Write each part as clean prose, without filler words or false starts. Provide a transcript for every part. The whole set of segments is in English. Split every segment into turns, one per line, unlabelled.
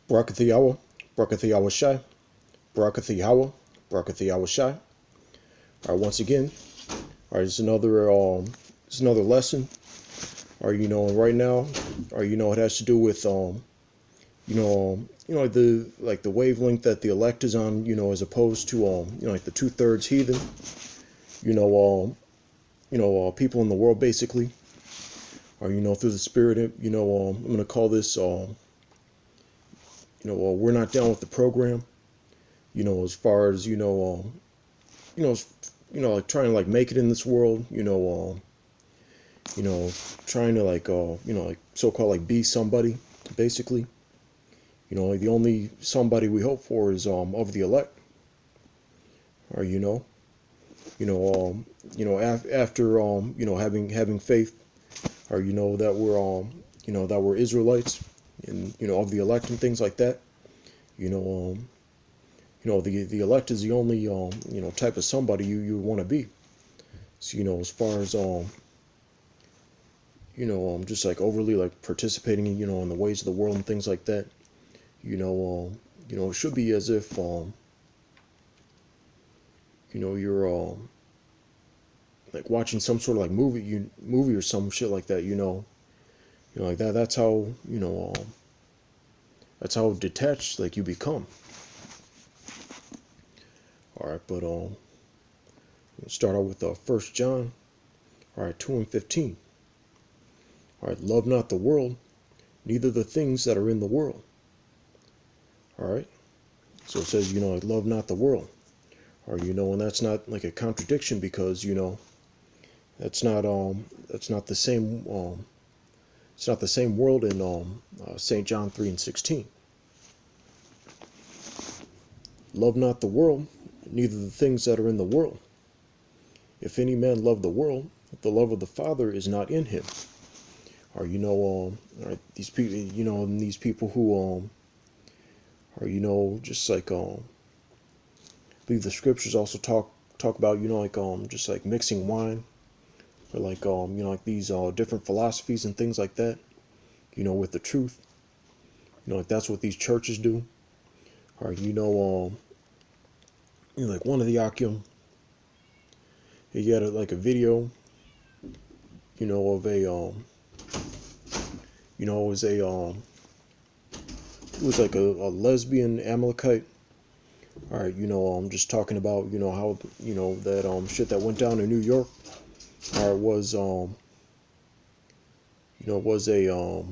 Barakath Yahweh, Barakath Yahweh Shai, Barakath Yahweh, Barakath Yahweh Shai. All right, once again, all right, it's another lesson. All right, and right now, all right, it has to do with like the wavelength that the elect is on, as opposed to like the 2/3 heathen, you know, people in the world basically, or through the spirit, I'm gonna call this, we're not down with the program, as far as you know, like trying to like make it in this world, trying to like, like so-called like be somebody, basically. Like the only somebody we hope for is of the elect, or after having faith, or that we're that we're Israelites, and of the elect and things like that. You know, the elect is the only type of somebody you want to be. So as far as just like overly like participating in the ways of the world and things like that. It should be as if you're like watching some sort of like movie or some shit like that. Like that. That's how detached like you become. All right, but let's start out with 1 John. All right, 2:15. All right, love not the world, neither the things that are in the world. All right, so it says like love not the world, or and that's not like a contradiction because that's not the same it's not the same world in St. John 3:16. Love not the world, neither the things that are in the world. If any man love the world, the love of the Father is not in him. Or right, these people, and these people who are just like I believe the scriptures also talk about like just like mixing wine, or like like these different philosophies and things like that, with the truth. Like that's what these churches do. Or like one of the Akim, he had like a video, of a it was like a lesbian Amalekite. All right, I'm just talking about how that shit that went down in New York. All right, was was a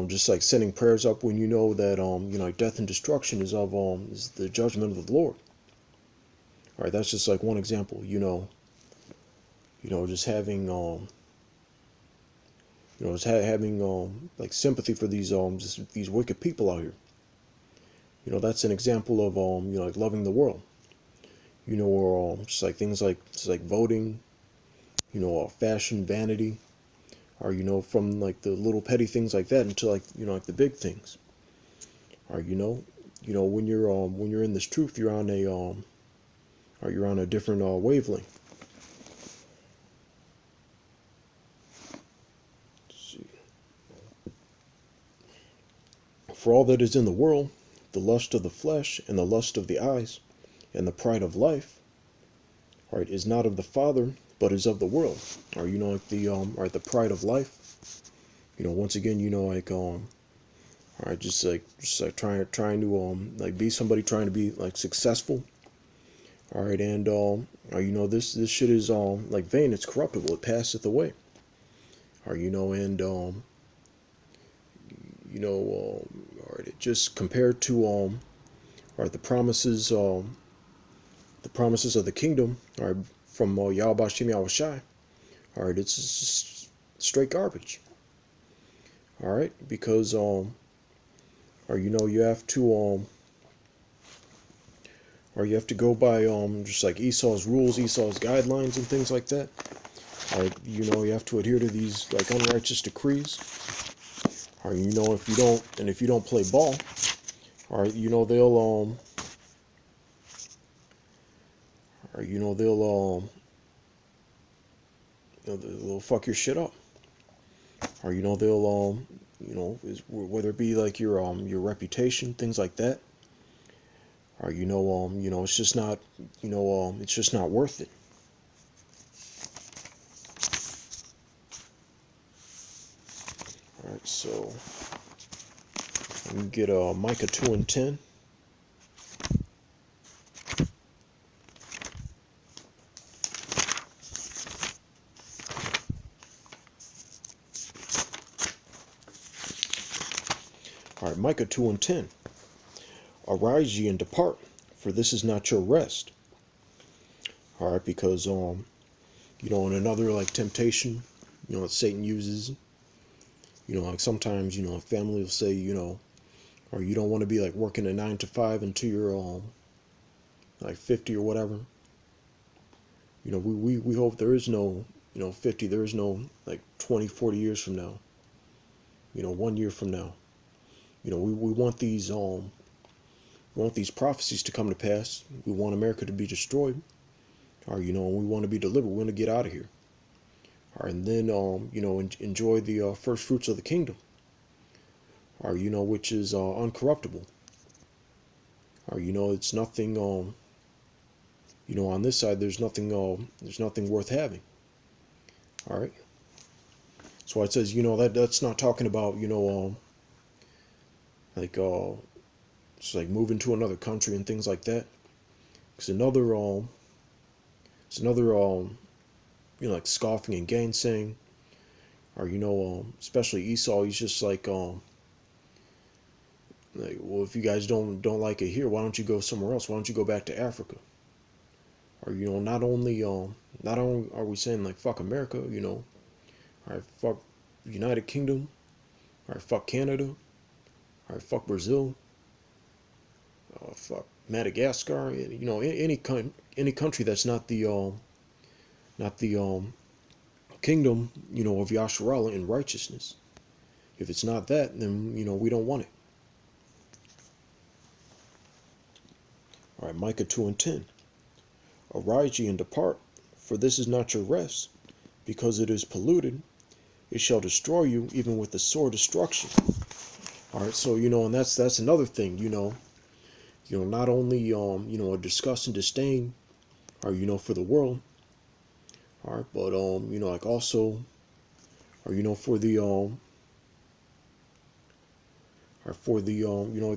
just like sending prayers up when that like death and destruction is the judgment of the Lord. All right, that's just like one example. Just having just having like sympathy for these wicked people out here. That's an example of like loving the world. Or just like things like just like voting, fashion, vanity, or from like the little petty things like that until like like the big things. Or when you're in this truth, you're on a or you're on a different wavelength. Let's see. For all that is in the world, the lust of the flesh and the lust of the eyes and the pride of life, all right, is not of the Father, but is of the world. Or like the the pride of life. Once again, like all right, just like trying to like be somebody, trying to be like successful. All right, and this shit is like vain, it's corruptible, it passeth away. Or and all right, it just compared to all right, the promises of the kingdom, all right, from Yahweh Shem Yahweh Shai. All right, it's just straight garbage. All right, because or you have to or you have to go by just like Esau's rules, Esau's guidelines, and things like that. All right, you have to adhere to these like unrighteous decrees. Or if you don't play ball, all right, they'll or they'll fuck your shit up. Or they'll whether it be like your reputation, things like that, or it's just not, it's just not worth it. All right, so we get Micah 2:10. All right, Micah 2:10. Arise ye and depart, for this is not your rest. All right, because in another like temptation, that Satan uses, like sometimes, a family will say, or you don't want to be like working a 9 to 5 until you're like 50 or whatever. We hope there is no 50, there is no like 20, 40 years from now. 1 year from now. We want these prophecies to come to pass. We want America to be destroyed, or we want to be delivered. We want to get out of here. All right, and then enjoy the first fruits of the kingdom, or which is uncorruptible. Or it's nothing. On this side, there's nothing worth having. All right. So it says, that's not talking about, like it's like moving to another country and things like that. It's another like scoffing and gainsaying, or especially Esau. He's just like well, if you guys don't like it here, why don't you go somewhere else? Why don't you go back to Africa? Or not only are we saying like fuck America, all right, fuck United Kingdom, all right, fuck Canada, all right, fuck Brazil, fuck Madagascar, any country that's not the kingdom, of Yasharallah in righteousness. If it's not that, then we don't want it. All right, Micah 2:10. Arise ye and depart, for this is not your rest, because it is polluted. It shall destroy you, even with the sore destruction. All right, so and that's another thing, not only a disgust and disdain, or for the world, all right, but like also, or for the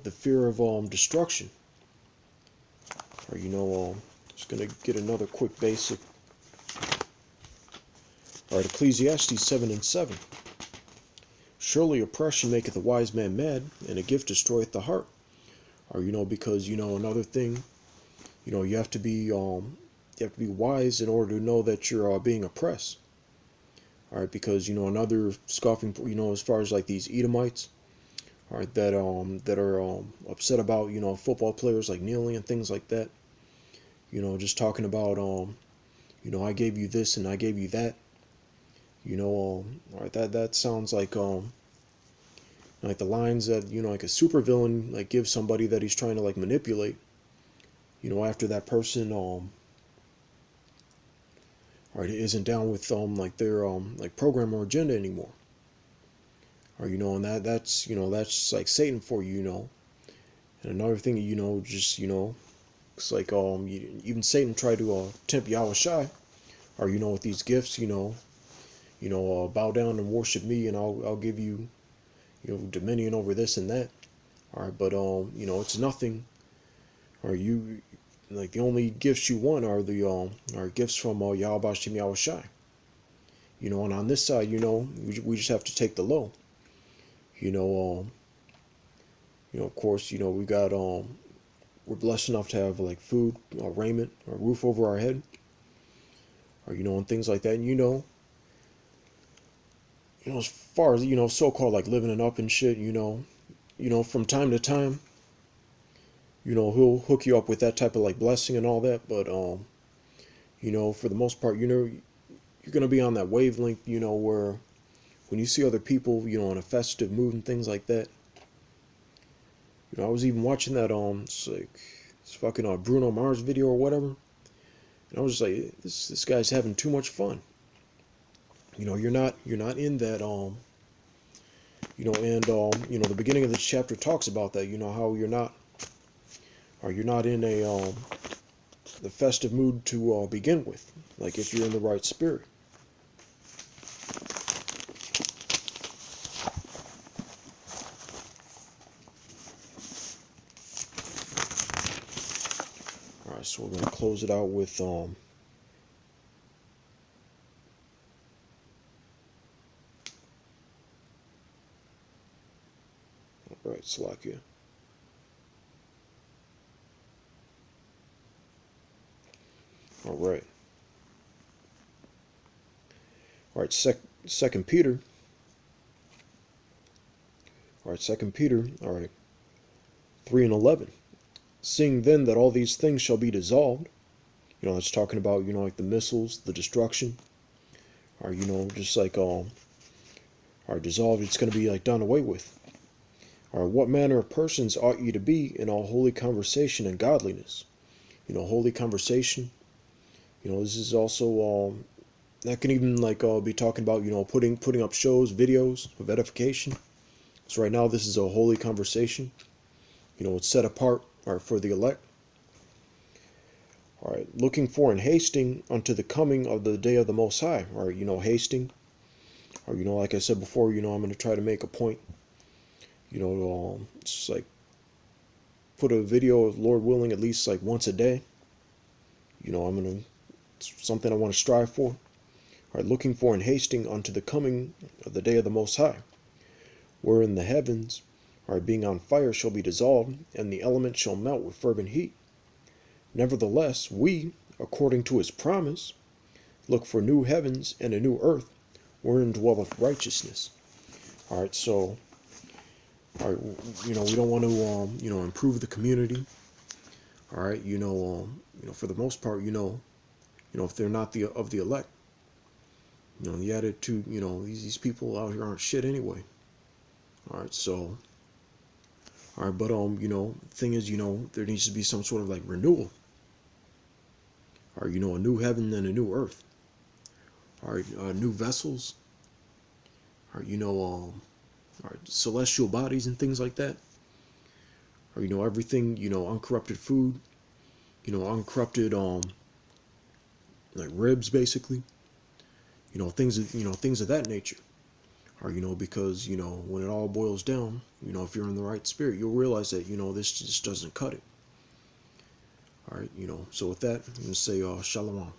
the fear of destruction, or just gonna get another quick basic. All right, Ecclesiastes 7:7. Surely oppression maketh a wise man mad, and a gift destroyeth the heart. Or because another thing, you have to be wise in order to know that you're being oppressed. All right, because another scoffing, as far as like these Edomites, all right, that are upset about football players like kneeling and things like that. Just talking about I gave you this and I gave you that. All right, that sounds like the lines that like a supervillain like gives somebody that he's trying to like manipulate. After that person right, isn't down with like their like program or agenda anymore. Or and that's like Satan for you. And another thing, just it's like even Satan tried to tempt Yahushua, or with these gifts, bow down and worship me, and I'll give you dominion over this and that. All right, but it's nothing. Or you like the only gifts you want are the are gifts from Yahweh Shem Yahushua. And on this side, we just have to take the low. Of course, we got we're blessed enough to have like food, raiment, a roof over our head, or and things like that. And as far as so-called like living it up and shit, from time to time, he'll hook you up with that type of like blessing and all that. But for the most part, you're gonna be on that wavelength, where when you see other people, in a festive mood and things like that. I was even watching that it's fucking Bruno Mars video or whatever, and I was just like, this guy's having too much fun. You're not in that And the beginning of this chapter talks about that. How you're not in the festive mood to begin with. Like if you're in the right spirit. All right, so we're gonna close it out with all right, Salakia. All right. All right, Second Peter. All right, Second Peter. All right, 3:11. Seeing then that all these things shall be dissolved. It's talking about like the missiles, the destruction, or just like are dissolved. It's going to be like done away with. Or what manner of persons ought ye to be in all holy conversation and godliness? Holy conversation. This is also that can even like be talking about putting up shows, videos of edification. So right now this is a holy conversation. It's set apart for the elect. All right, looking for and hasting unto the coming of the day of the Most High. All right, hasting. Or like I said before, I'm going to try to make a point. It's like put a video of Lord willing at least like once a day. It's something I want to strive for. All right, looking for and hasting unto the coming of the day of the Most High, wherein the heavens, being on fire, shall be dissolved, and the elements shall melt with fervent heat. Nevertheless, we, according to his promise, look for new heavens and a new earth, wherein dwelleth righteousness. All right, so, we don't want to, improve the community. All right, for the most part, if they're not of the elect, the attitude, these people out here aren't shit anyway. All right, so, all right, but the thing is, there needs to be some sort of like renewal. Or a new heaven and a new earth. Or new vessels. Or or celestial bodies and things like that. Or everything, uncorrupted food. Uncorrupted like ribs basically. Things of that nature. Or because when it all boils down, if you're in the right spirit, you'll realize that this just doesn't cut it. All right, so with that, I'm going to say shalom.